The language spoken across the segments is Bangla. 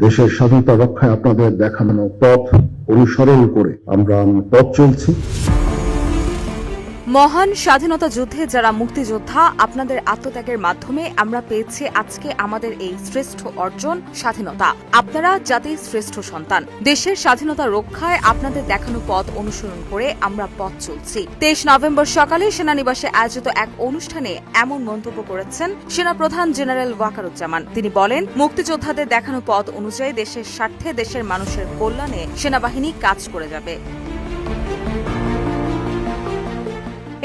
দেশের স্বাধীনতা রক্ষায় আপনাদের দেখানো পথ অনুসরণ করে আমরা পথ চলছি। মহান স্বাধীনতা যুদ্ধে যারা মুক্তিযোদ্ধা, আপনাদের আত্মত্যাগের মাধ্যমে আমরা পেয়েছি আজকে আমাদের এই শ্রেষ্ঠ অর্জন স্বাধীনতা। আপনারা জাতির শ্রেষ্ঠ সন্তান। দেশের স্বাধীনতা রক্ষায় আপনাদের দেখানো পথ অনুসরণ করে আমরা পথ চলছি। 23 নভেম্বর সকালে সেনানিবাসে আয়োজিত এক অনুষ্ঠানে এমন মন্তব্য করেছেন সেনাপ্রধান জেনারেল ওয়াকারুজ্জামান। তিনি বলেন, মুক্তিযোদ্ধাদের দেখানো পথ অনুযায়ী দেশের স্বার্থে, দেশের মানুষের কল্যাণে সেনাবাহিনী কাজ করে যাবে।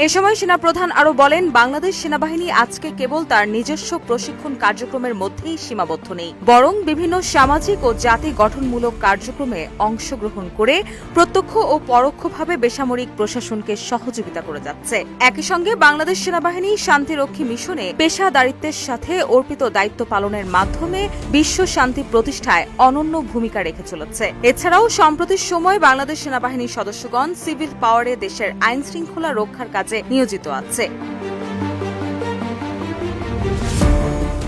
এ সময় সেনাপ্রধান আরও বলেন, বাংলাদেশ সেনাবাহিনী আজকে কেবল তার নিজস্ব প্রশিক্ষণ কার্যক্রমের মধ্যেই সীমাবদ্ধ নেই, বরং বিভিন্ন সামাজিক ও জাতি গঠনমূলক কার্যক্রমে অংশগ্রহণ করে প্রত্যক্ষ ও পরোক্ষভাবে বেসামরিক প্রশাসনকে সহযোগিতা করে যাচ্ছে। একই সঙ্গে বাংলাদেশ সেনাবাহিনী শান্তিরক্ষী মিশনে পেশাদারিত্বের সাথে অর্পিত দায়িত্ব পালনের মাধ্যমে বিশ্ব শান্তি প্রতিষ্ঠায় অনন্য ভূমিকা রেখে চলেছে। এছাড়াও সম্প্রতি সময় বাংলাদেশ সেনাবাহিনীর সদস্যগণ সিভিল পাওয়ারে দেশের আইন শৃঙ্খলা রক্ষার কাজে নিয়োজিত আছে।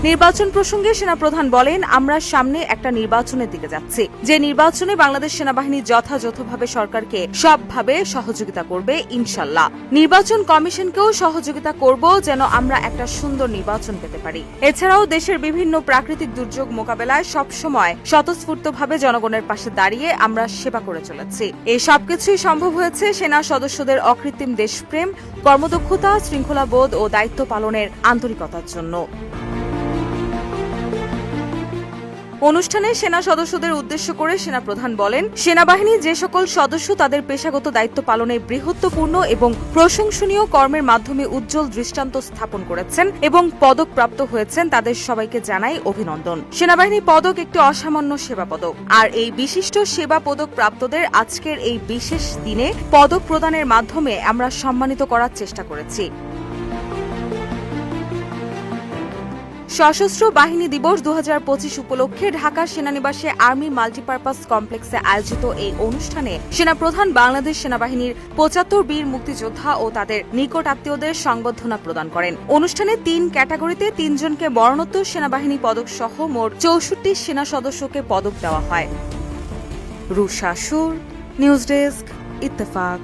নির্বাচন প্রসঙ্গে সেনাপ্রধান বলেন, আমরা সামনে একটা নির্বাচনের দিকে যাচ্ছি, যে নির্বাচনে বাংলাদেশ সেনাবাহিনী যথাযথভাবে সরকারকে সবভাবে সহযোগিতা করবে ইনশাল্লাহ। নির্বাচন কমিশনকেও সহযোগিতা করব যেন আমরা একটা সুন্দর নির্বাচন পেতে পারি। এছাড়াও দেশের বিভিন্ন প্রাকৃতিক দুর্যোগ মোকাবেলায় সবসময় স্বতঃস্ফূর্তভাবে জনগণের পাশে দাঁড়িয়ে আমরা সেবা করে চলেছি। এই সবকিছুই সম্ভব হয়েছে সেনা সদস্যদের অকৃত্রিম দেশপ্রেম, কর্মদক্ষতা, শৃঙ্খলাবোধ ও দায়িত্ব পালনের আন্তরিকতার জন্য। অনুষ্ঠানে সেনা সদস্যদের উদ্দেশ্য করে সেনাপ্রধান বলেন, সেনাবাহিনীর যে সকল সদস্য তাদের পেশাগত দায়িত্ব পালনে বৃহত্তপূর্ণ এবং প্রশংসনীয় কর্মের মাধ্যমে উজ্জ্বল দৃষ্টান্ত স্থাপন করেছেন এবং পদকপ্রাপ্ত হয়েছেন, তাদের সবাইকে জানাই অভিনন্দন। সেনাবাহিনী পদক একটি অসামান্য সেবা পদক, আর এই বিশিষ্ট সেবা পদক প্রাপ্তদের আজকের এই বিশেষ দিনে পদক প্রদানের মাধ্যমে আমরা সম্মানিত করার চেষ্টা করেছি। সশস্ত্র বাহিনী দিবস 2025 উপলক্ষে ঢাকা সেনানিবাসে আর্মি মাল্টিপারপাস কমপ্লেক্সে আয়োজিত এই অনুষ্ঠানে সেনাপ্রধান বাংলাদেশ সেনাবাহিনীর 75 বীর মুক্তিযোদ্ধা ও তাদের নিকট আত্মীয়দের সংবর্ধনা প্রদান করেন। অনুষ্ঠানে 3 ক্যাটাগরিতে 3 জনকে মরণোত্তর সেনাবাহিনী পদক সহ মোট 64 সেনা সদস্যকে পদক দেওয়া হয়। রুশা সুর, নিউজ ডেস্ক, ইত্তেফাক।